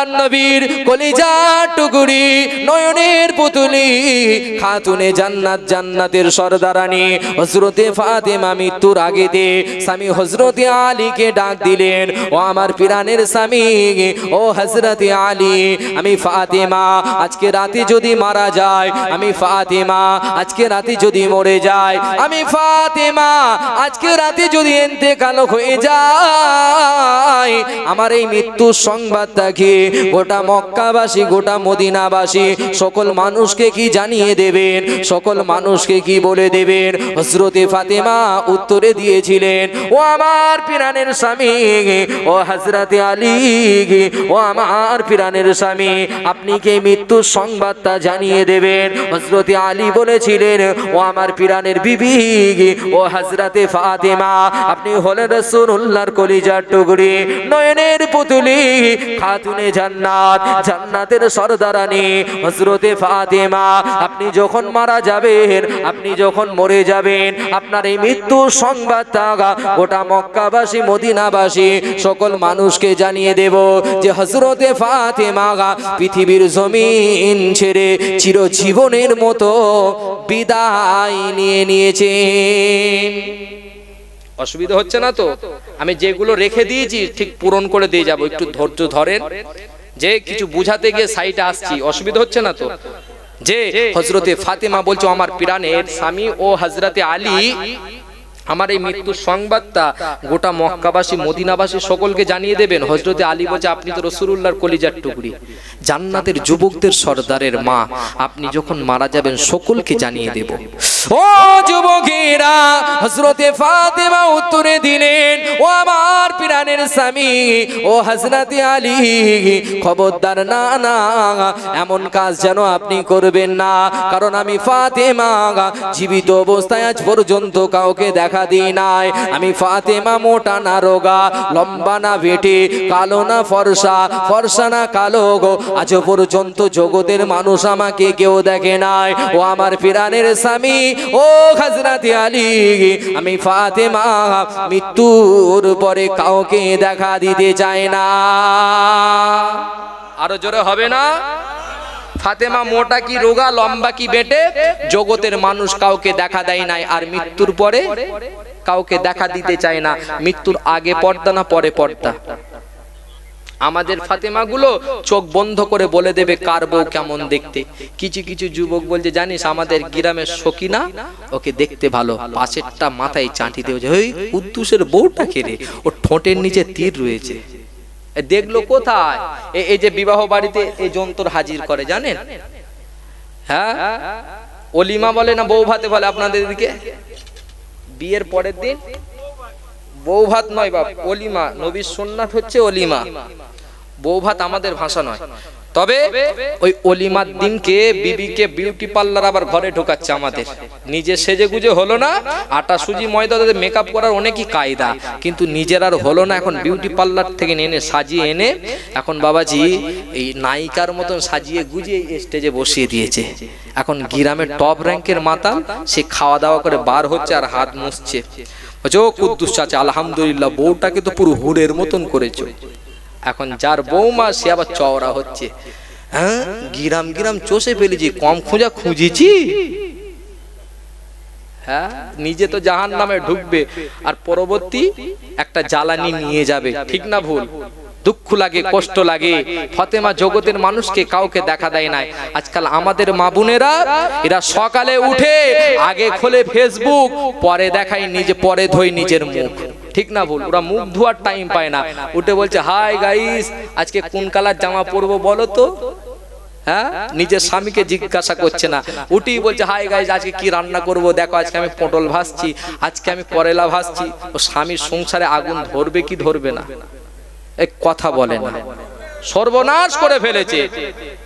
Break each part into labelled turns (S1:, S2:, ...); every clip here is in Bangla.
S1: আল্লাহর নবীর কলিজার টুকরি নয়নের পুতুলি খাতুনে জান্নাত জান্নাতের সরদারানী হযরতে ফাতেমা মৃত্যুর আগেতে স্বামী হযরতে আলীকে ডাক দিলেন, ও আমার প্রাণের স্বামী, ও হযরতে আলী, আমি ফাতেমা আজকে রাতে যদি মারা যায়, আমি ফাতেমা আজকে রাতে যদি মরে যায়, আমি ফাতেমা আজকে রাতে যদি ইন্তেকাল হয়ে যায়, আমার এই মৃত্যুর সংবাদটাকে গোটা মক্কাবাসী গোটা মদিনাবাসী সকল মানুষকে কি জানিয়ে দেবেন, সকল মানুষকে কি বলে দেবেন? হযরতে ফাতেমা উত্তরে দিয়েছিলেন, ও আমার প্রাণের স্বামী, ও হযরতে আলী, ও আমার প্রাণের স্বামী, আপনি কি মৃত্যুর সংবাদটা জানিয়ে দেবেন? হযরতে আলী বলেছিলেন, ও আমার প্রাণের বিবি, ও হযরতে ফাতেমা, আপনি হলেন রাসূলুল্লাহর কলিজার টুকরি নয়নের পুতুলি খাতুনে জান্নাত জান্নাতের সরদারানী হযরতে ফাতেমা, আপনি যখন মারা যাবেন, আপনি যখন মরে যাবেন, আপনার এই মৃত্যুর সংবাদটা গোটা মক্কাবাসী মদিনাবাসী সকল মানুষকে জানিয়ে দেব যে হযরতে ফাতেমা পৃথিবীর জমিন ছেড়ে চিরজীবনের মতো বিদায় নিয়ে নিয়েছেন। অসুবিধা হচ্ছে না তো? আমি যেগুলো রেখে দিয়েছি ঠিক পূরণ করে দিয়ে যাব, একটু ধৈর্য ধরেন, যে কিছু বুঝাতে গিয়ে সাইডে আসছি, অসুবিধা হচ্ছে না তো? যে হযরতে ফাতেমা বলছো আমার প্রাণের স্বামী ও হযরতে আলী, আমার এই মৃত্যুর সংবাদটা গোটা মক্কাবাসী মদিনাবাসী সকলকে জানিয়ে দেবেন। হযরতে আলী বলছে, আপনি তো রাসূলুল্লাহর কলিজার টুকরি, জান্নাতের যুবকদের সরদারের মা, আপনি যখন মারা যাবেন সকলকে জানিয়ে দেব। ও যুবকেরা, হযরতে ফাতেমা উত্তরে দিলেন, ও আমার প্রাণের স্বামী, ও হযরতে আলী, খবরদার, না না, এমন কাজ যেন আপনি করবেন না, কারণ আমি ফাতেমা জীবিত অবস্থায় আজ পর্যন্ত কাউকে দেখা দিই নাই। আমি ফাতেমা মোটা না রোগা, লম্বা না বেটে, কালো না ফর্সা, ফর্সা না কালো গো, আজ পর্যন্ত জগতের মানুষ আমাকে কেউ দেখে নাই। ও আমার প্রাণের স্বামী, ও হযরতে আলী, আমি ফাতেমা মৃত্যুর পরে কাউকে দেখা দিতে চাই না। আরো জোরে হবে না? ফাতেমা মোটা কি রোগা, লম্বা কি বেটে, জগতের মানুষ কাউকে দেখা দেয় নাই, আর মৃত্যুর পরে কাউকে দেখা দিতে চায় না। মৃত্যুর আগে পর্দা না পরে পর্দা? আমাদের ফাতেমা গুলো চোখ বন্ধ করে বলে দেবে কার বউ কেমন দেখতে। কিছু কিছু যুবক বলছে, জানিস আমাদের গ্রামের সকিনা, ওকে দেখতে ভালো, পাশেরটা মাথায় চাঁটি দিয়ে, ওই কুদ্দুসের বউটা কে রে, ও ঠোঁটের নিচে তীর রয়েছে। দেখলো কোথায়? এই যে বিবাহ বাড়িতে এই যন্ত্র হাজির করে, জানেন? হ্যাঁ, অলিমা বলে না বউ ভাতে বলে আপনাদের দিকে? বিয়ের পরের দিন বউ ভাত নয় বাপ, অলিমা। নবীর সুন্নাত হচ্ছে অলিমা, বউ ভাত আমাদের ভাষা নয়। তবে ওই অলিমার দিনকে বিবিকে বিউটি পার্লার আবার ঘরে ঢোকাচ্ছে আমাদের। নিজে সেজে গুজে হলো না, আটা সুজি ময়দা মেকআপ করার অনেকই কায়দা, কিন্তু নিজের আর হলো না। এখন বিউটি পার্লার থেকে এনে সাজিয়ে এনে এখন বাবাজি এই নায়িকার মতন সাজিয়ে গুজিয়ে স্টেজে বসিয়ে দিয়েছে। এখন গ্রামের টপ র্যাঙ্কের মাতাল, সে খাওয়া দাওয়া করে বার হচ্ছে আর হাত মুছছে। কুদ্দুস চাচা আলহামদুলিল্লাহ, বউটাকে তো পুরো হুড়ের মতন করেছো। এখন যার বৌমা সে আবার চওড়া হচ্ছে। হ্যাঁ, গিরাম গিরাম চষে ফেলেছি, কম খোঁজা খুঁজেছি। হ্যাঁ, নিজে তো জাহান্নামে ঢুকবে আর পরবর্তী একটা জ্বালানি নিয়ে যাবে, ঠিক না ভুল? দুঃখ লাগে, কষ্ট লাগে। ফাতেমা জগতের মানুষকে কাউকে দেখা দেয় নাই। আজকাল আমাদের মা বোনেরা এরা সকালে উঠে আগে খোলে ফেসবুক, পরে দেখায় নিজে, পরে ধোয় নিজের মুখ, ঠিক না ভুল? ওরা মুখ ধোয়ার টাইম পায় না, উঠে বলছে হাই গাইস, আজকে কোন কালার জামা পরবো বলো তো। হ্যাঁ, নিজের স্বামীকে জিজ্ঞাসা করছে না, উঠি বলছে হাই গাইস, আজকে কি রান্না করব, দেখো আজকে আমি পটল ভাজছি, আজকে আমি করেলা ভাজছি। ও স্বামীর সংসারে আগুন ধরবে কি ধরবে না এক কথা বলে না, সর্বনাশ করে ফেলেছে।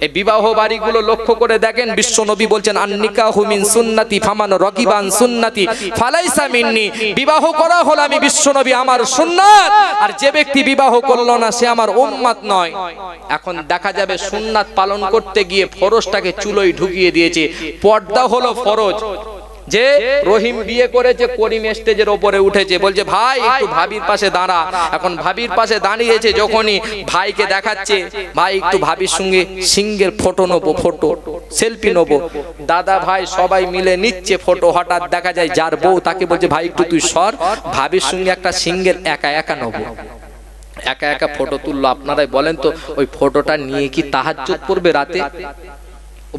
S1: এই বিবাহ বাড়িগুলো লক্ষ্য করে দেখেন, বিশ্ব নবী বলছেন আন-নিকাহু মিন সুন্নতি ফামান রাকিবান সুন্নতি ফালাইসা মিন্নি। বিবাহ করা হলো আমি বিশ্ব নবী, আমার সুন্নাত, আর যে ব্যক্তি বিবাহ করলো না সে আমার উম্মত নয়। এখন দেখা যাবে সুন্নাত পালন করতে গিয়ে ফরজটাকে চুলোয় ঢুকিয়ে দিয়েছে। পর্দা হলো ফরজ, যে রহিম বিয়ে করেছে, করিম স্টেজের ওপরে উঠেছে, বলছে ভাই একটু ভাবির পাশে দাঁড়া। এখন ভাবির পাশে দাঁড়িয়েছে, যখনই ভাইকে দেখাচ্ছে ভাই একটু ভাবির সঙ্গে সিঙ্গেল ফটো নেবো, ফটো সেলফি নেবো, দাদা ভাই সবাই মিলে নিচ্ছে ফটো। হঠাৎ দেখা যায় যার বউ তাকে বলছে ভাই একটু তুই সর, ভাবির সঙ্গে একটা সিঙ্গেল একা একা নেবো, একা একা ফটো তুললো। আপনারাই বলেন তো ওই ফটোটা নিয়ে কি তাহাজ্জুদ পড়বে রাতে?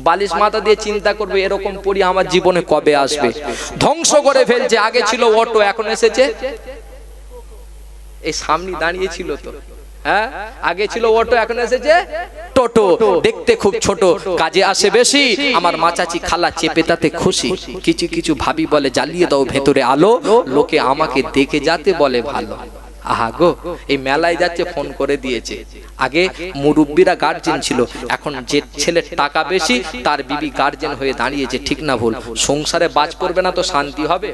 S1: বালিশ মাথা দিয়ে চিন্তা করবে এরকম পরি আমার জীবনে কবে আসবে। ধ্বংস করে ফেলছে। আগে ছিল অটো, এখন এসেছে এই সামনে দাঁড়িয়ে ছিল তো, হ্যাঁ আগে ছিল অটো, এখন এসেছে টোটো। দেখতে খুব ছোট, কাজে আসে বেশি। আমার মাচাচি খালা চেপে তাতে খুশি। কিছু কিছু ভাবি বলে জ্বালিয়ে দাও ভেতরে আলো, লোকে আমাকে দেখে যাতে বলে ভালো। আহা গো, এই মেলায় যাচ্ছে ফোন করে দিয়েছে। আগে মুরব্বীরা গার্জেন ছিল, এখন যে ছেলের টাকা বেশি তার বিবি গার্জেন হয়ে দাঁড়িয়েছে। ঠিক না ভুল? সংসারে বাজ করবে না তো শান্তি হবে?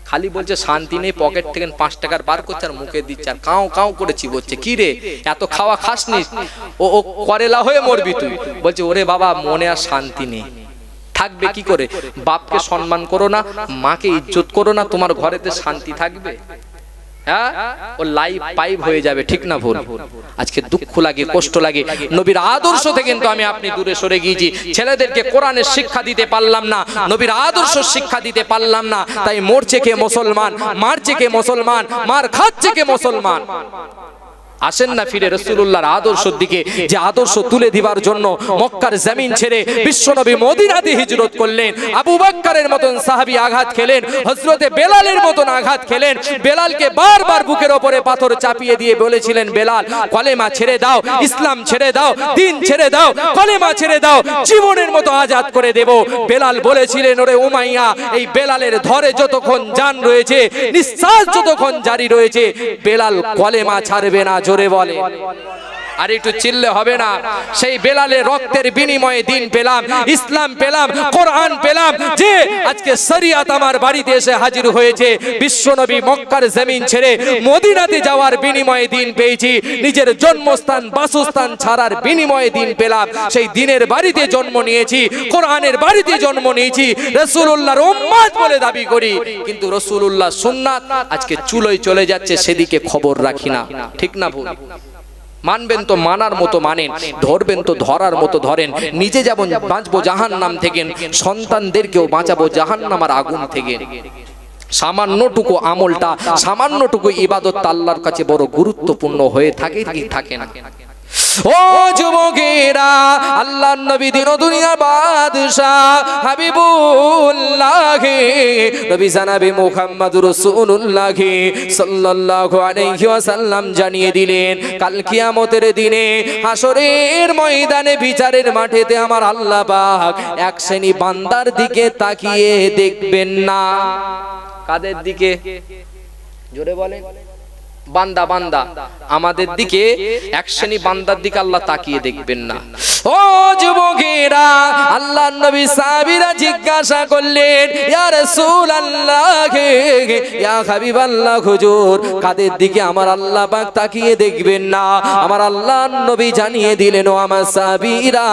S1: খালি বলছে শান্তি নেই, পকেট থেকে 5 টাকার বার করছে আর মুখে দিচ্ছে আর কাউ কাউ করে চিবোচ্ছে। কি রে এত খাওয়া খাসনি? ও করেলা হয়ে মরবি তুই। বলছে ওরে বাবা মনে আর শান্তি নেই। থাকবে কি করে? বাপকে সম্মান করো না, মাকে ইজ্জত করো না, তোমার ঘরেতে শান্তি থাকবে? হ্যাঁ, ও লাইফ পাইপ হয়ে যাবে। ঠিক না ভুল? আজকে দুঃখ লাগে, কষ্ট লাগে। নবীর আদর্শ থেকে কিন্তু আমি আপনি দূরে সরে গিয়েছি। ছেলেদেরকে কোরআনের শিক্ষা দিতে পারলাম না, নবীর আদর্শ শিক্ষা দিতে পারলাম না, তাই মরছে কে মুসলমান, মারছে কে মুসলমান, মার খাচ্ছে কে মুসলমান। আসেন না ফিরে রাসূলুল্লাহর আদর্শের দিকে, যে আদর্শ তুলে দিবার জন্য মক্কার জমিন ছেড়ে বিশ্বনবী মদিনাতে হিজরত করলেন। আবু বকরের মতন সাহাবী আঘাত খেলেন, হযরতে বেলালের মতন আঘাত খেলেন। বেলালকে বারবার বুকের উপরে পাথর চাপিয়ে দিয়ে বলেছিলেন বেলাল কলেমা ছেড়ে দাও, ইসলাম ছেড়ে দাও, দ্বীন ছেড়ে দাও, কলেমা ছেড়ে দাও, জীবনের মতো আজাদ করে দেব। বেলাল বলেছিলেন ওরে উমাইয়া, এই বেলালের ধরে যতক্ষণ জান রয়েছে, নিঃশ্বাস যতক্ষণ জারি রয়েছে, বেলাল কলেমা ছাড়বে না। জোরে বলে, আর একটু চিল্লে হবে না? সেই বেলালের রক্তের বিনিময়ে দিন পেলাম, ইসলাম পেলাম, কোরআন পেলাম, যে আজকে শরিয়ত আমার বাড়িতে এসে হাজির হয়েছে। বিশ্বনবী মক্কার জমিন ছেড়ে মদিনাতে যাওয়ার বিনিময়ে দিন পেয়েছি, নিজের জন্মস্থান বাসস্থান ছাড়ার বিনিময়ে দিন পেলাম। সেই দিনের বাড়িতে জন্ম নিয়েছি, কোরআনের বাড়িতে জন্ম নিয়েছি, রাসূলুল্লাহর উম্মত বলে দাবি করি। কিন্তু রাসূলুল্লাহর সুন্নাত আজকে চুলোয় চলে যাচ্ছে, সেদিকে খবর রাখি না। ঠিক না ভুল? মানবেন তো মানার মতো মানেন, ধরবেন তো ধরার মতো ধরেন। নিজে যেমন বাঁচবো জাহান্নাম থেকে, সন্তানদেরকেও বাঁচাবো জাহান্নামের আগুন থেকে। সামান্যটুকু আমলটা, সামান্যটুকু ইবাদত আল্লাহর কাছে বড় গুরুত্বপূর্ণ হয়ে থাকে কি থাকে না? ও যুবকেরা, আল্লাহর নবী দিন দুনিয়ার বাদশা হাবিবুল্লাহ নবী জনাবে মুহাম্মদুর রাসূলুল্লাহ সাল্লাল্লাহু আলাইহি ওয়াসাল্লাম জানিয়ে দিলেন কাল কিয়ামতের দিনে হাসরের ময়দানে বিচারের মাঠেতে আমার আল্লাহ পাক এক শ্রেণী বান্দার দিকে তাকিয়ে দেখবেন না। কাদের দিকে? জোরে বলেন। বান্দা বান্দা আমাদের দিকে, এক শ্রেণী বান্দার দিকে আল্লাহ তাকিয়ে দেখবেন না। ও যুবকেরা, আল্লাহর নবী সাহাবীরা জিজ্ঞাসা করলেন ইয়া রাসূলুল্লাহ, ইয়া হাবিবাল্লাহ, হুজুর কাদের দিকে আমার আল্লাহ পাক তাকিয়ে দেখবেন না? আমার আল্লাহর নবী জানিয়ে দিলেন ও আমার সাহাবীরা,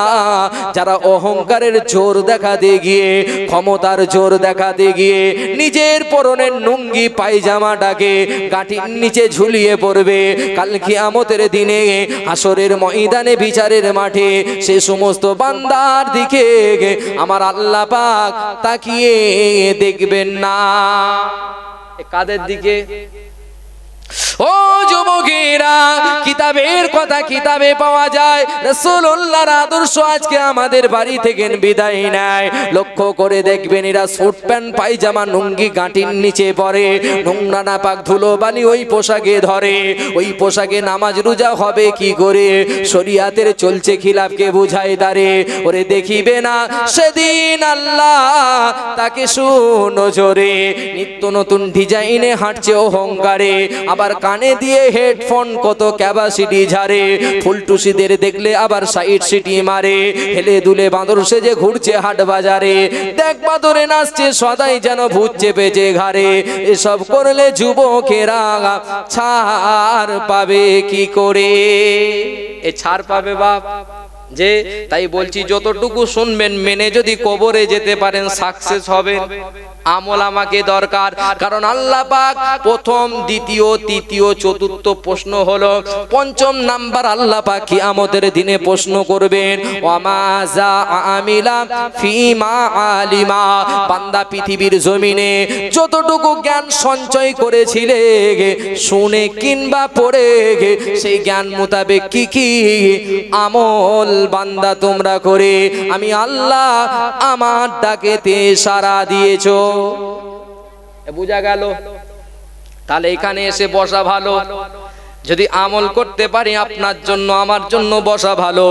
S1: যারা অহংকারের জোর দেখাতে গিয়ে, ক্ষমতার জোর দেখাতে গিয়ে নিজের পরনের লুঙ্গি পায়জামাটাকে গাঁটির নিচে ঝুলিয়ে পড়বে, কাল কিয়ামতের দিনে হাসরের ময়দানে বিচারের মাঠে সে সমস্ত বান্দার দিকে আমার আল্লাহ পাক তাকিয়ে দেখবেন না। কাদের দিকে? ও যুবকেরা, কিতাবের কথা কিতাবে পাওয়া যায়, রাসূলুল্লাহর আদর্শ আজকে আমাদের বাড়ি থেকে বিদায় নেয়। লক্ষ্য করে দেখবেন এরা স্যুট প্যান্ট পায়জামা লুঙ্গি গাঁটির নিচে পরে, নোংরা নাপাক ধুলো বালি ওই পোশাকে ধরে। ওই পোশাকে নামাজ রোজা হবে কি করে? শরিয়াতের চলছে খিলাফকে বুঝায় দাঁড়ে। ওরে দেখিবে না সেদিন আল্লাহ তাকে সুনজরে, নিত্য নতুন ডিজাইনে হাঁটছে অহংকারে, আবার কানে দিয়ে হেডফোন কত ক্যাপাসিটি ঝাড়ে, ফুলটুসিদের দেখলে আবার সাইড সিটি মারে, হেলে দুলে বাঁদর সেজে ঘুরছে হাট বাজারে, দেখ বাঁদরে নাচছে সদাই যেন ভূত চেপেছে ঘাড়ে। এসব করলে যুবকেরা ছাড় পাবে কি করে? এ ছাড় পাবে বাপ? যে তাই বলছি যতটুকু শুনবেন মেনে যদি কবরে যেতে পারেন সাকসেস হবেন। আমল আমাকে দরকার, কারণ আল্লাহ পাক প্রথম দ্বিতীয় তৃতীয় চতুর্থ প্রশ্ন হলো, পঞ্চম নাম্বার আল্লাহ পাক কিয়ামতের দিনে প্রশ্ন করবেন ওয়ামা যা আমিলা ফিমা আলিমা। বান্দা পৃথিবীর জমিনে যতটুকু জ্ঞান সঞ্চয় করেছিলে শুনে কিংবা পড়ে সেই জ্ঞান মোতাবেক কি কি আমল বান্দা তোমরা করে আমি আল্লাহ আমার ডাকেতে সাড়া দিয়েছো। বুঝা গেল? তাহলে এখানে এসে বসা ভালো, যদি আমল করতে পারি আপনার জন্য আমার জন্য বসা ভালো,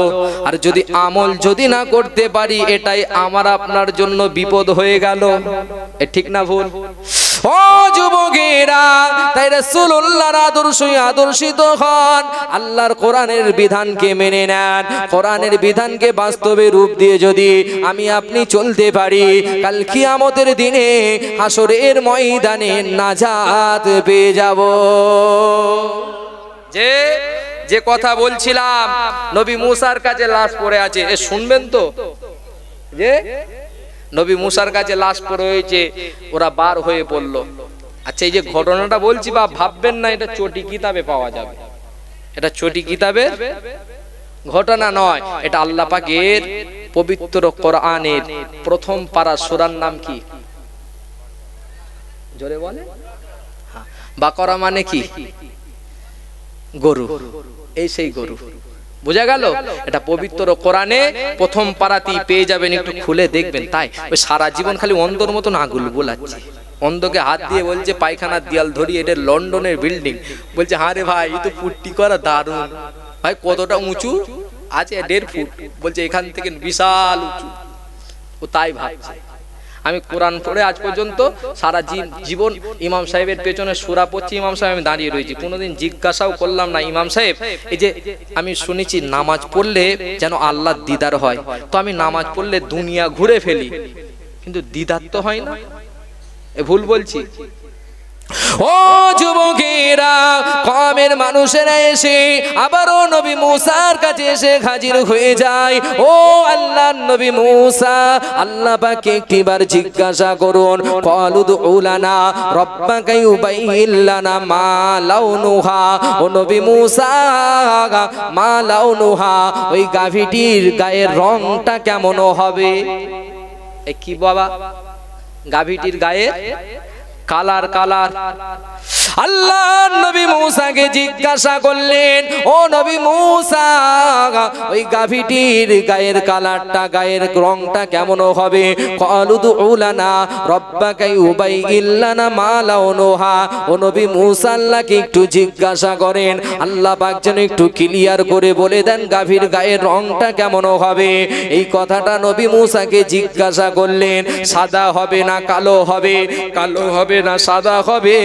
S1: আর যদি আমল যদি না করতে পারি এটাই আমার আপনার জন্য বিপদ হয়ে গেল। এ ঠিক না ভুল? ও যুবকেরা, তাই রাসূলুল্লাহর আদর্শে আদর্শিত হন, আল্লাহর কোরআনের বিধানকে মেনে নেন। কোরআনের বিধানকে বাস্তবে রূপ দিয়ে যদি আমি আপনি চলতে পারি, কাল কিয়ামতের দিনে হাসরের ময়দানে নাজাত পেয়ে যাব। যে কথা বলছিলাম, নবী মুসার কাছে লাশ পড়ে আছে, এ শুনবেন তো? যে নবী মুসার কাছে লাশ পড়ে হয়েছে, ওরা বার হয়ে পড়ল। আচ্ছা, এই যে ঘটনাটা বলছি বা ভাববেন না এটা চটি কিতাবে পাওয়া যাবে, এটা চটি কিতাবের ঘটনা নয়, এটা আল্লাহ পাকের পবিত্র কোরআনের প্রথম পারা সূরার নাম কি? জোরে বলে। বাকরা মানে কি? গরু। এই সেই গরু। বুঝা গেল? এটা পবিত্র কোরআনে প্রথম পারাতেই পেয়ে যাবেন, একটু খুলে দেখবেন। তাই ওই সারা জীবন খালি অন্ধর মতন আগুল বোলাচ্ছে, অন্ধকে হাত দিয়ে বলছে পায়খানার দেয়াল ধরি, এটা লন্ডনের বিল্ডিং। বলছে হ্যাঁ রে ভাই, এই তো পুট্টি করা দারুণ। ভাই কতটা উঁচু আছে? 1.5 ফুট। বলছে এখান থেকে বিশাল উঁচু। ও তাই ভাবছে। আমি কোরআন পড়ে আজ পর্যন্ত সারা জীবন ইমাম সাহেবের পেছনে সূরা পড়ছি, ইমাম সাহেব আমি দাঁড়িয়ে রয়েছি, কোনোদিন জিজ্ঞাসাও করলাম না ইমাম সাহেব এই যে আমি শুনেছি নামাজ পড়লে যেন আল্লাহর দিদার হয়, তো আমি নামাজ পড়লে দুনিয়া ঘুরে ফেলি, কিন্তু দিদার তো হয় না। এ ভুল বলছি? ও যুবকেরা, কওমের মানুষেরা এসে আবারও নবী মুসার কাছে এসে হাজির হয়ে যায়। ও আল্লাহর নবী মুসা, আল্লাহ পাককে একটিবার জিজ্ঞাসা করুন, ক্বালুদু লানা রাব্বাকা ইউবাইয়িন লানা মা লাউনুহা। ও নবী মুসা, মা লাউনুহা, ওই গাভীটির গায়ের রংটা কেমন হবে? এ কি বাবা, গাভীটির গায়ে কালার কালার। আল্লাহ নবী মুসাকে জিজ্ঞাসা করলেন, ও নবী মুসা, ওই গাভীটির গায়ের কালারটা, গায়ের রংটা কেমন হবে? ক্বালুদু লানা রাব্বাকা ইউবাইয়িন লানা মা লাউনুহা। ও নবী মুসা আল্লাহকে একটু জিজ্ঞাসা করেন, আল্লাহ পাক যেন একটু ক্লিয়ার করে বলে দেন গাভীর গায়ের রংটা কেমন হবে। এই কথাটা নবী মুসাকে জিজ্ঞাসা করলেন। সাদা হবে না কালো হবে? কালো হবে না সাদা হবে?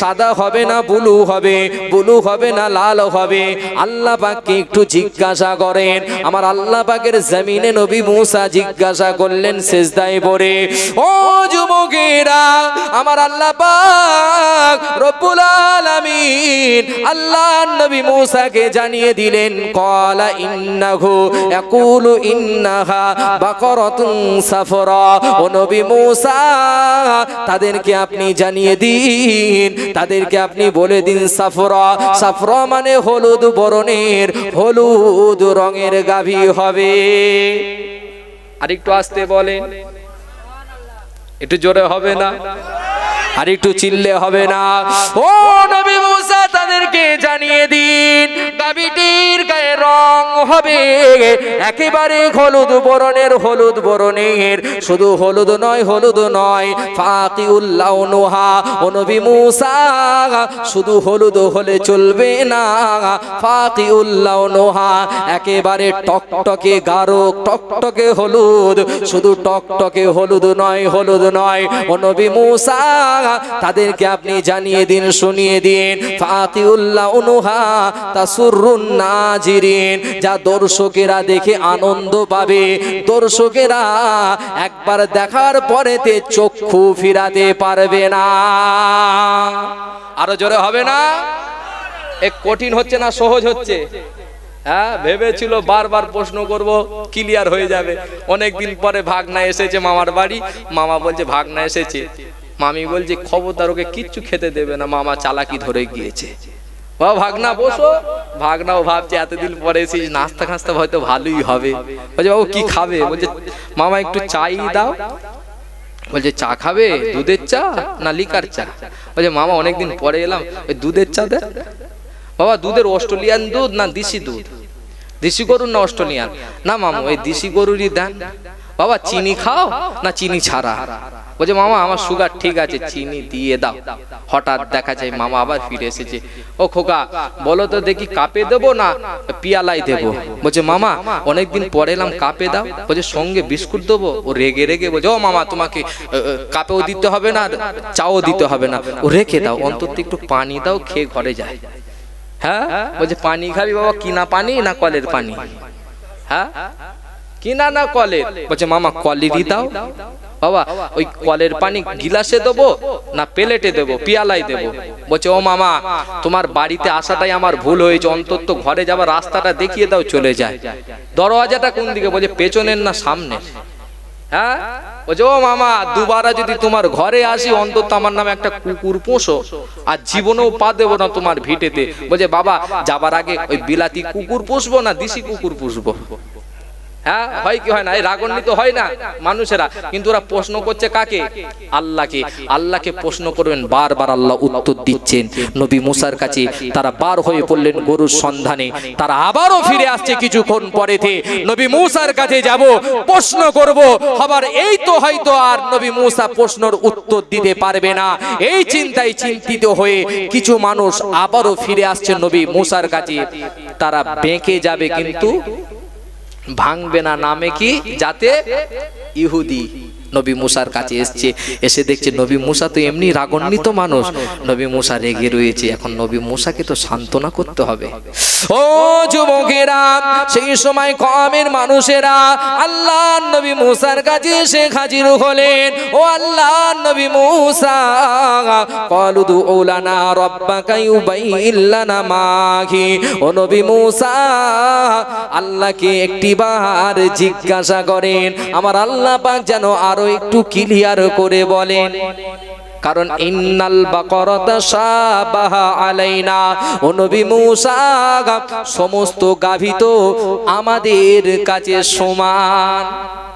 S1: সাদা হবে না ব্লু হবে? ব্লু হবে না লাল হবে? আল্লাহ পাককে একটু জিজ্ঞাসা করেন। আমার আল্লাহ পাকের জমিনে নবী মুসা জিজ্ঞাসা করলেন সিজদায় পড়ে। ও যুবকেরা, আমার আল্লাহ পাক রব্বুল আলামিন আল্লাহ নবী মুসাকে জানিয়ে দিলেন, ক্বালা ইন্নাহু ইয়াকুলু ইন্নাহা বাকরাতুন সাফরা। ও নবী মুসা, তাদেরকে আপনি জানিয়ে দিন, তাদেরকে আপনি বলে দিন সাফরা। সাফরা মানে হলুদ বরণের, হলুদ রঙের গাভী হবে। আর একটু আস্তে বলেন, একটু জোরে হবে না? আর একটু চিল্লে হবে না? ও নবী মুসা, তাদেরকে জানিয়ে দিন গাভীটির গায়ের রং হবে একেবারে হলুদ বরণের, হলুদ বরণের। শুধু হলুদ নয়, হলুদ নয়, ফাকিউল লাউনুহা। ও নবী মুসা, শুধু হলুদ হলে চলবে না, ফাকিউল লাউনুহা, একেবারে টকটকে গাঢ়, টকটকে হলুদ। শুধু টকটকে হলুদ নয়, হলুদ নয়। ও নবী মুসা, তাদেরকে আপনি জানিয়ে দিন, শুনিয়ে দিন, ফাকিউল লাউনুহা তাসুররুন নাজিরিন, যা দর্শকেরা দেখে আনন্দ পাবে। দর্শকেরা একবার দেখার পরেতে চক্ষু ফিরাতে পারবে না। আরো জোরে হবে না? এ কঠিন হচ্ছে না সহজ হচ্ছে? হ্যাঁ, ভেবেছিল বারবার প্রশ্ন করব, ক্লিয়ার হয়ে যাবে। অনেকদিন পরে ভাগনা এসেছে মামার বাড়ি, মামা বলছে ভাগনা এসেছে, মামি বলছে খবরদার ওকে কিচ্ছু খেতে দেবে না, মামা চালাকি ধরে গিয়েছে। ও ভাগনা বসো, ভাগনাও ভাবছে এতদিন পরে এসেছিস, নাস্তা খাস্তা হয়তো ভালোই হবে। বলছে বাবু কি খাবে? বলছে মামা একটু চাই দাও। বলছে চা খাবে? দুধের চা না লিকার চা? বলছে মামা অনেকদিন পরে এলাম, ওই দুধের চা দে। বাবা দুধের অস্ট্রেলিয়ান দুধ না দেশি দুধ? দেশি গরুর না অস্ট্রেলিয়ান? না মামা ওই দেশি গরুরই দেন। বাবা চিনি খাও না চিনি ছাড়া? বলছে মামা আমার সুগার ঠিক আছে, চিনি দিয়ে দাও। হঠাৎ দেখা যায় মামা আবার ফিরে এসেছে। ও খোকা বলো তো দেখি, কাপে দেবো না পিয়ালাই দেবো? বলছে মামা অনেকদিন পরে এলাম, কাপে দাও। বলছে সঙ্গে বিস্কুট দেবো? ও রেগে রেগে বলছে ও মামা তোমাকে কাপেও দিতে হবে না, চাও দিতে হবে না, ও রেখে দাও, অন্তত একটু পানি দাও, খেয়ে ঘরে যায়। হ্যাঁ, বলছে পানি খাবি বাবা? কিনা পানি না কলের পানি? হ্যাঁ, কিনা না কলের? বলছে মামা কলেরই দাও। বাবা ওই কলের পানি গিলাসে দেবো না প্লেটে দেবো, পিয়ালাই দেবো? বলছে ও মামা তোমার বাড়িতে আসাটাই আমার ভুল হয়েছে, অন্তত ঘরে যাবার রাস্তাটা দেখিয়ে দাও, চলে যায়। দরওয়াজাটা কোন দিকে? বলছে পেছনের না সামনে? হ্যাঁ, বলছে ও মামা দুবার যদি তোমার ঘরে আসি অন্তত আমার নামে একটা কুকুর পোষো, আর জীবনেও পা দেবো না তোমার ভিটেতে। বলছে বাবা যাবার আগে ওই বিলাতি কুকুর পুষবো না দেশি কুকুর পুষবো? হ্যাঁ, হয় কি হয় না? এই রাগান্বিত হয় না মানুষেরা, কিন্তু ওরা প্রশ্ন করছে কাকে? আল্লাহকে। আল্লাহকে প্রশ্ন করবেন, বারবার আল্লাহ উত্তর দিচ্ছেন। নবী মুসার কাছে তারা বার হয়ে পড়লেন গরুর সন্ধানে। তারা আবারও ফিরে আসছে কিছুক্ষণ পরেতে। নবী মুসার কাছে যাব, প্রশ্ন করব, আবার এই তো হয়তো আর নবী মুসা প্রশ্নের উত্তর দিতে পারবে না। এই চিন্তায় চিন্তিত হয়ে কিছু মানুষ আবারও ফিরে আসছে নবী মুসার কাছে। তারা বেঁকে যাবে কিন্তু ভাঙবে না। নামে কি? যাতে ইহুদি। নবী মুসার কাছে এসছে, এসে দেখছে নবী মুসা তো এমনি রাগান্বিত মানুষ, নবী মুসা রেগে রয়েছে। এখন নবী মুসাকে তো সান্ত্বনা করতে হবে। ও যুবকেরা, সেই সময় কওমের মানুষেরা আল্লাহ নবী মুসার কাছে এসে হাজির হলেন। ও আল্লাহ নবী মুসা, ক্বালু দুউ লানা রাব্বাকা ইউবাইয়িন লানা মা হি। ও নবী মুসা আল্লাহকে একটিবার জিজ্ঞাসা করেন, আমার আল্লাহ পাক যেন আরো একটু ক্লিয়ার করে বলেন। কারণ ইন্নাল বাকারাতা শাবাহা আলাইনা। ও নবী মুসা সমস্ত গাভী তো আমাদের কাছে সমান।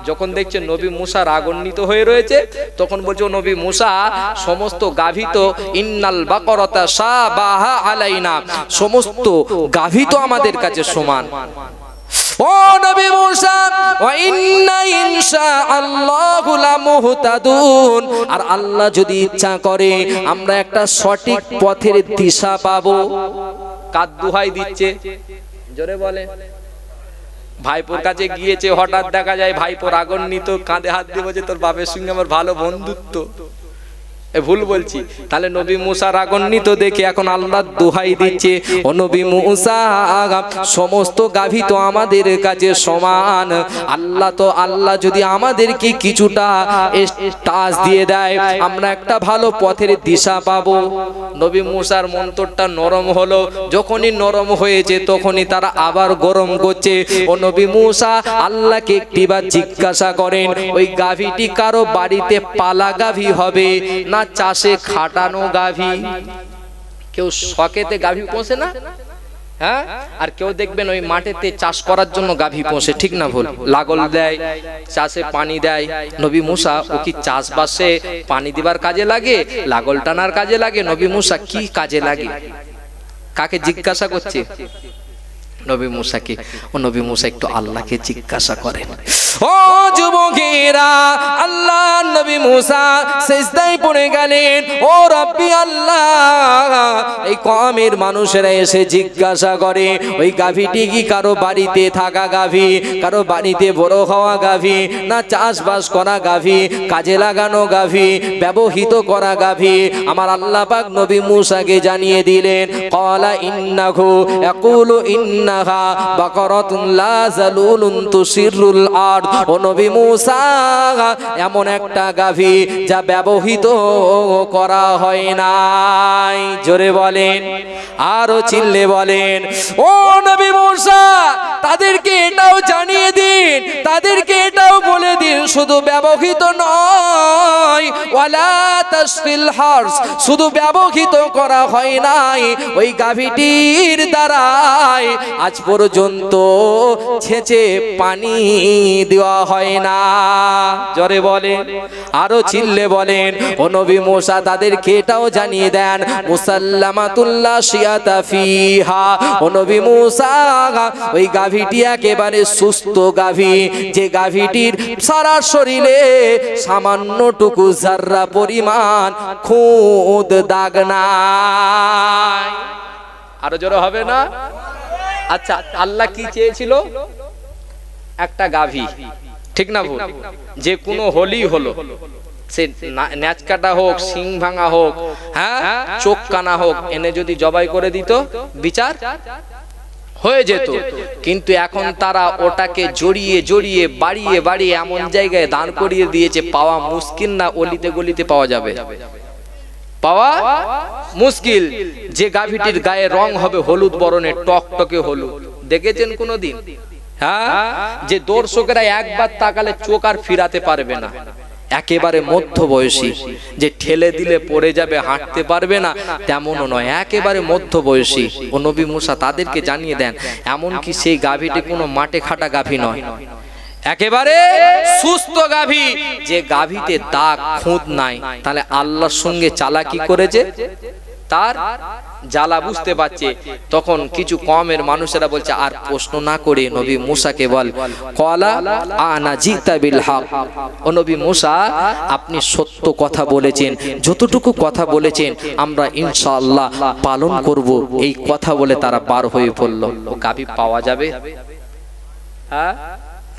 S1: যখন দেখছে নবী মুসা রাগান্বিত হয়ে রয়েছে, তখন বলছে নবী মুসা সমস্ত গাভী তো ইন্নাল বাকারাতা শাবাহা আলাইনা, সমস্ত গাভী তো আমাদের কাছে সমান। ও নবী মুসা, ওয়া ইন্না ইনশাআল্লাহু লামুহতাদুন। আর আল্লাহ যদি ইচ্ছা করে আমরা একটা সঠিক পথের দিশা পাবো। কার দোহাই দিচ্ছে? জোরে বলে। ভাইপোর কাছে গিয়েছে, হঠাৎ দেখা যায় ভাইপো রাগান্বিত, কাঁধে হাত দিয়ে বলছে তোর বাপের সঙ্গে আমার ভালো বন্ধুত্ব। ভুল বলছি? তাহলে নবী মুসা রাগান্বিত দেখে এখন আল্লাহ দোহাই দিচ্ছে, ও নবী মুসা সমস্ত গাভী তো আমাদের কাছে সমান। আল্লাহ যদি আমাদেরকে কিছুটা টাচ দিয়ে দেয়, আমরা একটা ভালো পথের দিশা পাবো। নবী মুসার মন্তরটা নরম হলো। যখনই নরম হয়েছে তখনই তারা আবার গরম করছে। ও নবী মুসা আল্লাহকে একটিবার জিজ্ঞাসা করেন, ওই গাভীটি কারো বাড়িতে পালা গাভী হবে না চাষে খাটানো গাভী? কেউ শখেতে গাভী পোষে না? হ্যাঁ, আর কেউ দেখবেন ওই মাঠেতে চাষ করার জন্য গাভী পোষে, ঠিক না ভুল? লাগল দেয়, চাষে পানি দেয়। নবী মুসা ও কি চাষবাসে পানি দিবার কাজে লাগে, লাগল টানার কাজে লাগে? নবী মুসা কি কাজে লাগে? কাকে জিজ্ঞাসা করছে? নবী মুসাকে। ও নবী মুসা একটু আল্লাহকে জিজ্ঞাসা করেন। ও যুবকেরা, আল্লাহ নবী মুসা সিজদায় পড়ে গেলেন। ও রব্বি আল্লাহ, এই কওমের মানুষেরা এসে জিজ্ঞাসা করে ওই গাভীটি কি কারো বাড়িতে থাকা গাভী, কারো বাড়িতে বড় হওয়া গাভী, না চাষবাস করা গাভী, কাজে লাগানো গাভী, ব্যবহৃত করা গাভী? আমার আল্লাহ পাক নবী মুসাকে জানিয়ে দিলেন, ক্বালা ইন্নাহু ইয়াকুলু ইন্না ইন্নাহা বাকারাতুন লা যালুলুন তুসিরুল আরদ। ও নবী মূসা, এমন একটা গাভী যা ব্যবহৃত করা হয় নাই। জোরে বলেন, আরো চিল্লে বলেন, ও নবী মূসা, তাদেরকে এটাও জানিয়ে দিন, তাদেরকে এটাও বলে দিন, শুধু ব্যবহৃত নয়, ওয়ালা তাসফিল হারস, শুধু ব্যবহৃত করা হয় নাই, ওই গাভীটির দ্বারাই আজ পর্যন্ত ছেঁচে পানি দেওয়া হয় না। জোরে বলেন, আরো চিল্লে বলেন, ও নবী মূসা তাদেরকে এটাও জানিয়ে দেন, মুসাল্লামাতুল্লাহ শিয়াতা ফিহা, ও নবী মূসা ওই গাভীটি একেবারে সুস্থ গাভী, যে গাভীটির সারা শরীরে সামান্যটুকু জাররা পরিমাণ খুদ দাগ নাই। আরো জোরে হবে না? আচ্ছা, আল্লাহ কি চেয়েছিল? একটা গাভী, ঠিক না ভুল? যে কোনো হলি হলো, সে ন্যাচ কাটা হোক, শিং ভাঙা হোক, হ্যাঁ, চোখ কানা হোক, এনে যদি জবাই করে দিত বিচার হয়ে যেত। কিন্তু এখন তারা ওটাকে জড়িয়ে জড়িয়ে বাড়িয়ে বাড়িয়ে এমন জায়গায় দাঁড় করিয়ে দিয়েছে, পাওয়া মুশকিল না অলিতে গলিতে পাওয়া যাবে, পাওয়া মুশকিল। যে গাভীটির গায়ে রং হবে হলুদ বরণের, টকটকে হলুদ, দেখেছেন কোনোদিন? হ্যাঁ, যে দর্শকেরা একবার তাকালে চোখ আর ফিরাতে পারবে না, একেবারে মধ্য বয়সী, যে ঠেলে দিলে পড়ে যাবে, হাঁটতে পারবে না, তেমনও নয়, একেবারে মধ্য বয়সী। ও নবী মূসা তাদেরকে জানিয়ে দেন, এমন কি সেই গাভীটি কোনো মাঠে খাটা গাভী নয়, একেবারে সুস্থ গাভী, যে গাভীতে দাগ খুঁত নাই। তাহলে আল্লাহর সঙ্গে চালাকি করেছে, তার জ্বালা বুঝতে পারছে। তখন কিছু কমের মানুষেরা বলছে, আর প্রশ্ন না করে নবী মূসাকে বল, ক্বালা আনা জিতা বিল হক, ও নবী মূসা আপনি সত্য কথা বলেছেন, যতটুকু কথা বলেছেন আমরা ইনশাআল্লাহ পালন করব। এই কথা বলে তারা বার হয়ে পড়ল। ও গাভী পাওয়া যাবে? হ্যাঁ,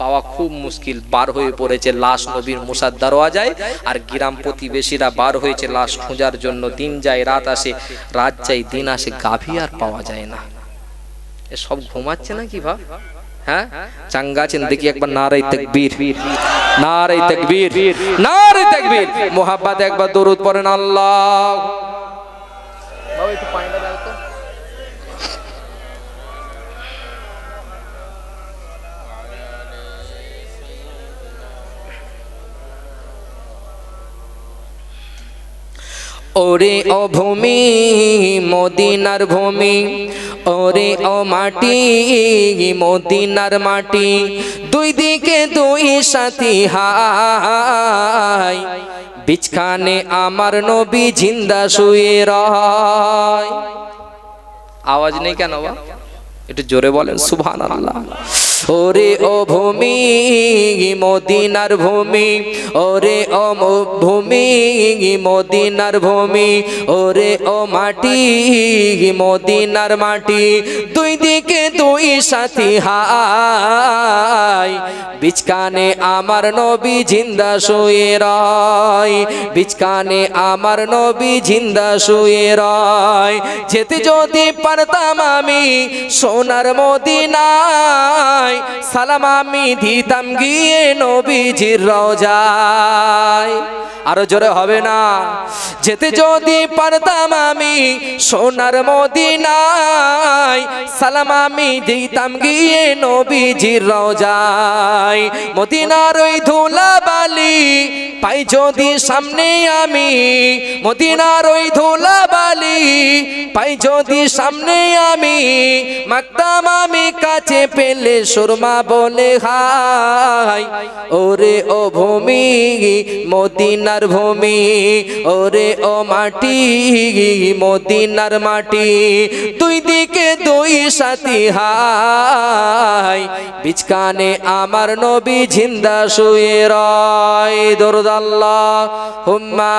S1: পাওয়া খুব মুশকিল। বার হয়ে পড়েছে লাশ নবীর মূসার দরওয়াজায়, আর গ্রাম প্রতিবেশীরা বার হয়েছে লাশ খোঁজার জন্য। দিন যায় রাত আসে, রাত যায় দিন আসে, গাভী আর পাওয়া যায় না। এ সব ঘুমাচ্ছে নাকি ভাব? হ্যাঁ, চাঙ্গা আছেন দেখি একবার নারায়ে তাকবীর, নারায়ে তাকবীর, নারায়ে তাকবীর। মোহাব্বত একবার দরুদ পড়েন। আল্লাহ বাবা একটু পানিটা দাও তো। ওরে ও ভূমি মদিনার ভূমি, ওরে ও মাটি মদিনার মাটি, দুই দিকে দুই সাথী হাই, বিছখানে আমার নবী জিন্দা শুয়ে রয়। আওয়াজ নেই কেন বা? একটু জোরে বলেন সুবহানাল্লাহ। ওরে ও ভূমি মদিনার ভূমি, ওরে ও ভূমি মদিনার ভূমি, ওরে ও মাটি মদিনার মাটি, দুই দিকে দুই সাথী হাই, বিছখানে আমার নবী জিন্দা শুয়ে রয়, বিছখানে আমার নবী জিন্দা শুয়ে রয়। যেতে যদি পারতাম আমি সোনার মদিনায়, সালাম আমি দিতাম গিয়ে নবীজির রওজায়। আরো জোরে হবে না? যেতে যদি পারতাম আমি সোনার মদিনায়, সালাম আমি দিতাম গিয়ে নবীজির রওজায়। মদিনার ওই ধুলাবালি পাই যদি সামনে আমি, মদিনার ওই ধুলাবালি পাই যদি সামনে আমি, মাগতাম আমি কাছে পেলে সুরমা বলে হাই। ওরে ও ভূমি মদিনার ভূমি, ওরে ও মাটি মদিনার মাটি, দুই দিকে দুই সাথী হাই, বিছখানে আমার নবী জিন্দা শুয়ে রয়। দরুদ আল্লাহুম্মা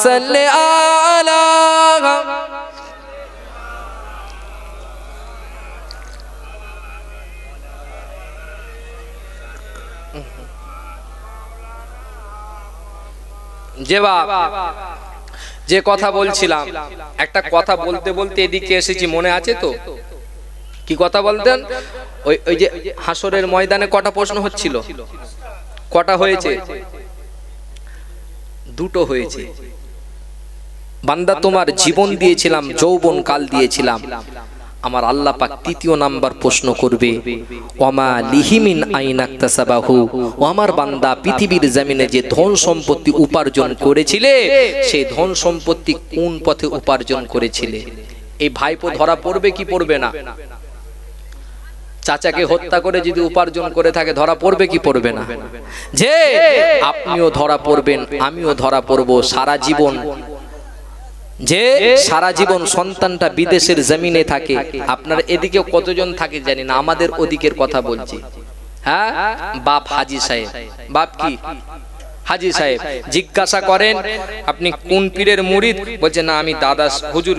S1: সাল্লি আলা। যে কথা বলছিলাম, একটা কথা বলতে বলতে এদিকে এসেছি, মনে আছে তো? কি কথা বলতেন? ওই যে হাসরের ময়দানে কটা প্রশ্ন হচ্ছিল? কটা হয়েছে? দুটো হয়েছে। বান্দা তোমার জীবন দিয়েছিলাম, যৌবন কাল দিয়েছিলাম, আমার আল্লাহ পাক তৃতীয় নাম্বার প্রশ্ন করবে, ওমা লিহিমিন আইনাক্তাসাবাহু, ও আমার বান্দা পৃথিবীর জমিনে যে ধন সম্পত্তি উপার্জন করেছিলে, সেই ধন সম্পত্তি কোন পথে উপার্জন করেছিলে? এই ভাইপো ধরা পড়বে কি পড়বে না? চাচাকে হত্যা করে যদি উপার্জন করে থাকে ধরা পড়বে কি পড়বে না? যে আপনিও ধরা পড়বেন, আমিও ধরা পড়ব। সারা জীবন যে সারা জীবন সন্তানটা বিদেশের জমিনে থাকে, আপনার এদিকে কতজন থাকে জানি না, আমাদের ওদিকের কথা বলছি। হ্যাঁ, বাপ হাজি সাহেব, বাপ কি হাজি সাহেব, জিজ্ঞাসা করেন আপনি কোন পীরের মুরিদ? বলছে না আমি দাদা হুজুর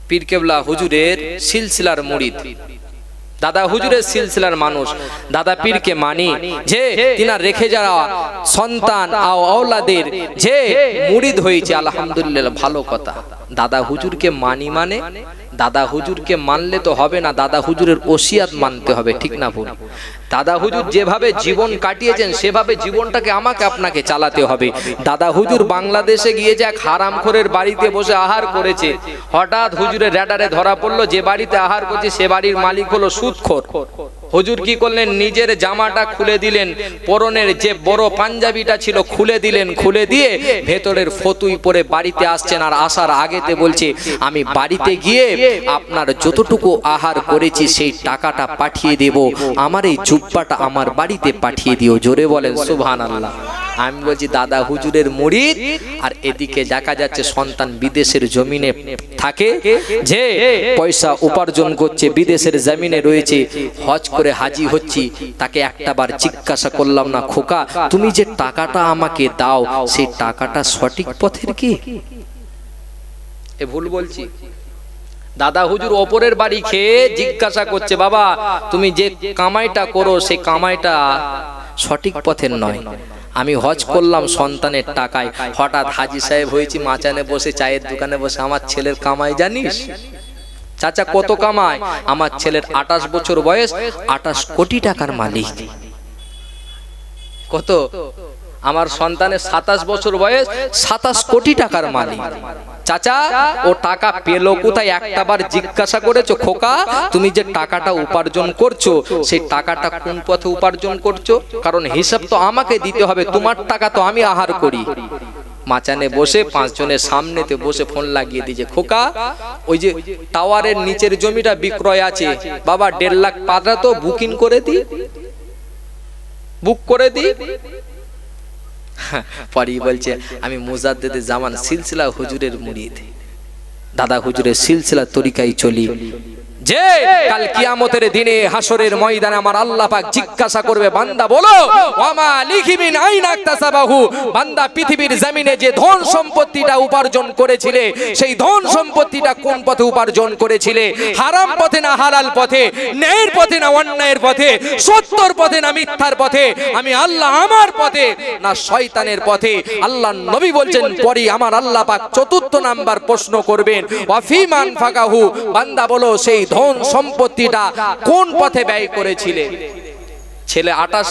S1: পীর কেবলা হুজুরের সিলসিলার মুরিদ, দাদা হুজুরের সিলসিলার মানুষ, দাদা পীরকে মানি। যে তিনার রেখে যাওয়া সন্তান আওলাদের যে মুরিদ হয়েছে, আলহামদুলিল্লাহ, ভালো কথা। দাদা হুজুরকে মানি মানে দাদা হুজুরকে মানলে তো হবে না, দাদা হুজুরের ওসিয়াত মানতে হবে, ঠিক না ভুল? দাদা হুজুর যেভাবে জীবন কাটিয়েছেন সেভাবে জীবনটাকে আমাকে আপনাকে চালাতে হবে। দাদা হুজুর বাংলাদেশে গিয়ে যে এক হারামখোরের বাড়িতে বসে আহার করেছে, হঠাৎ হুজুরের র্যাডারে ধরা পড়লো, যে বাড়িতে আহার করছে সে বাড়ির মালিক হলো সুদখোর। হুজুর কি করলেন? নিজের জামাটা খুলে দিলেন, পরনের যে বড় পাঞ্জাবিটা ছিল খুলে দিলেন, খুলে দিয়ে ভেতরের ফতুই পরে বাড়িতে আসছেন। আর আসার আগেতে বলছে, আমি বাড়িতে গিয়ে আপনার যতটুকু আহার করেছি সেই টাকাটা পাঠিয়ে দেব, আমার এই জুব্বাটা আমার বাড়িতে পাঠিয়ে দিও। জোরে বলেন সুবহানাল্লাহ। আমি বলছি দাদা হুজুরের মুরিদ, আর এদিকে দেখা যাচ্ছে সন্তান বিদেশের জমিনে থাকে, যে পয়সা উপার্জন করছে, বিদেশের জমিনে রয়েছে, হজ করে হাজি হচ্ছি। তাকে একটাবার জিজ্ঞাসা করলাম না, খোকা তুমি যে টাকাটা আমাকে দাও সেই টাকাটা সঠিক পথের কি? এ ভুল বলছি? দাদা হুজুর অপরের বাড়ি খেয়ে জিজ্ঞাসা করছে, বাবা তুমি যে কামাইটা করো সেই কামাইটা সঠিক পথের নয়। আমি হজ করলাম সন্তানের টাকায়, হঠাৎ হাজি সাহেব হয়েছি, মাচানে বসে চায়ের দোকানে বসে, আমার ছেলের কামাই জানিস? চাচা কত কামায়? আমার ছেলের 28 বছর বয়স, 28 কোটি টাকার মালিক। কত? আমার সন্তানের 27 বছর বয়স, 27 কোটি টাকার মালিক। চাচা ও টাকা পেলো কোথায়? একটাবার জিজ্ঞাসা করেছো? খোকা তুমি যে টাকাটা উপার্জন করছো সেই টাকাটা কোন পথে উপার্জন করছো? কারণ হিসাব তো আমাকে দিতে হবে, তোমার টাকা তো আমি আহার করি। মাচানে বসে 5 জনের সামনেতে বসে ফোন লাগিয়ে দিয়েছে, খোকা ওই যে টাওয়ারের নিচের জমিটা বিক্রয় আছে, বাবা 1.5 লাখ পাতা তো বুকিং করে দি, বুক করে দি। পরে বলছে আমি মুজাদ্দেদে জামান সিলসিলা হুজুরের মুরিদ, দাদা হুজুরের সিলসিলা তরিকায় চলি। যে কাল কিয়ামতের দিনে হাসরের ময়দানে আমার আল্লাহ পাক জিজ্ঞাসা করবে, বান্দা বলো ওয়ামা লিখিমিন আইনাক্তাসাবাহু, বান্দা পৃথিবীর জমিনে যে ধন সম্পত্তিটা উপার্জন করেছিলে সেই ধন সম্পত্তিটা কোন পথে উপার্জন করেছিলে? হারাম পথে না হালাল পথে, ন্যায়ের পথে না অন্যায়ের পথে, সত্যর পথে না মিথ্যার পথে, আমি আল্লাহ আমার পথে না শয়তানের পথে? আল্লাহ নবী বলছেন পরে আমার আল্লাহ পাক 4র্থ নাম্বার প্রশ্ন করবেন, ওয়াফিমান ফাকাহু, বান্দা বলো সেই ধন সম্পত্তিটা কোন পথে ব্যয় করেছিলে? ছেলে 28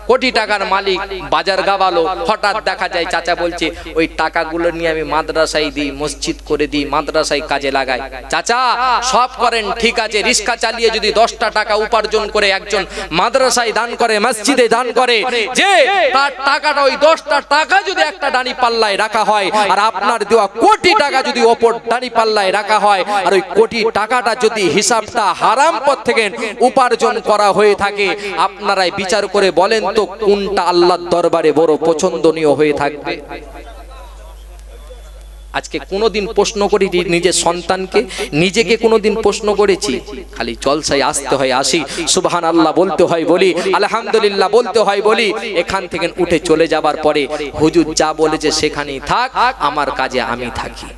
S1: কোটি টাকার মালিক, বাজার গাবালো, হঠাৎ দেখা যায় চাচা বলছে ওই টাকাগুলো নিয়ে আমি মাদ্রাসায় দিই, মসজিদ করে দিই, মাদ্রাসায় কাজে লাগাই। চাচা সব করেন ঠিক আছে, রিক্সা চালিয়ে যদি 10টা টাকা উপার্জন করে একজন মাদ্রাসায় দান করে, মসজিদে দান করে, যে তার টাকাটা ওই 10টা টাকা যদি একটা ডানি পাল্লায় রাখা হয়, আর আপনার দেওয়া কোটি টাকা যদি অপর ডানি পাল্লায় রাখা হয়, আর ওই কোটি টাকাটা যদি হিসাবটা হারাম পথ থেকে উপার্জন করা হয়ে থাকে, আপনার বিচার করে বলেন তো কোনটা আল্লাহর দরবারে বড় পছন্দনীয় হয়ে থাকবে? আজকে কোনোদিন প্রশ্ন করি নিজের সন্তানকে, নিজেকে কোনোদিন প্রশ্ন করেছি? খালি জলসায় আসতে হয়, আসি, সুবহানাল্লাহ বলতে হয় বলি, আলহামদুলিল্লাহ বলতে হয় বলি, এখান থেকে উঠে চলে যাবার পরে হুজুর যা বলেছে সেখানেই থাক, আমার কাজে আমি থাকি।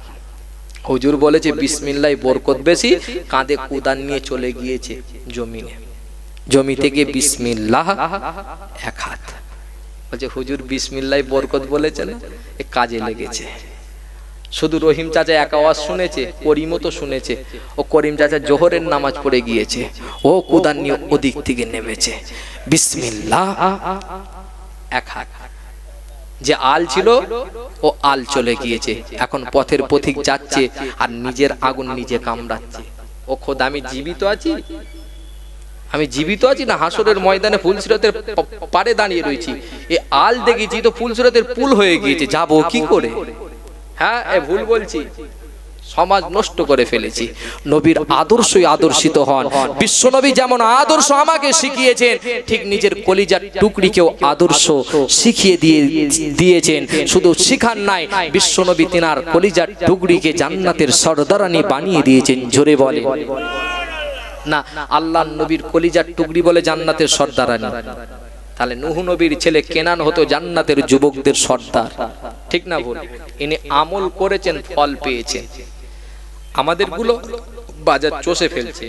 S1: হুজুর বলেছে বিসমিল্লাহ বরকত বেশি, কাঁধে কুদান নিয়ে চলে গিয়েছে জমিনে, জমি থেকে বিসমিল্লাহ 1 হাত, বলছে হুজুর বিসমিল্লাহ বরকত বলেছেন, কাজে লেগেছে। শুধু রহিম চাচা এক আওয়াজ শুনেছে, করিমও তো শুনেছে। ও করিম চাচা জোহরের নামাজ পড়ে গিয়েছে, ও কুদান নিয়ে ওদিক থেকে নেমেছে, বিসমিল্লাহ, এক হাত। যে আল ছিল ও আল চলে গিয়েছে, এখন পথের পথিক যাচ্ছে আর নিজের আগুন নিজে কামড়াচ্ছে। ও খোদা, আমি জীবিত আছি, আমি জীবিত আছি না হাসরের ময়দানে ফুলসিরাতের পারে দাঁড়িয়ে রয়েছি। এ আল দেখেছি তো ফুলসিরাতের পুল হয়ে গিয়েছে, যাবো কি করে? হ্যাঁ, এ ভুল বলছি, সমাজ নষ্ট করে ফেলেছি। নবীর আদর্শই আদর্শিত হন। বিশ্বনবী যেমন আদর্শ আমাকে শিখিয়েছেন, ঠিক নিজের কলিজার টুকরিকেও আদর্শ শিখিয়ে দিয়েছেন। শুধু শিখান নাই, বিশ্বনবী তিনার কলিজার টুকরিকে জান্নাতের সরদারানি বানিয়ে দিয়েছেন। জোরে বলে না, আল্লাহর নবীর কলিজার টুকরি বলে জান্নাতের সর্দারানি। তাহলে নূহ নবীর ছেলে কেনান হতো জান্নাতের যুবকদের সর্দার, ঠিক না ভুল? ইনি আমল করেছেন, ফল পেয়েছেন। আমাদের গুলো বাজার চষে ফেলছে।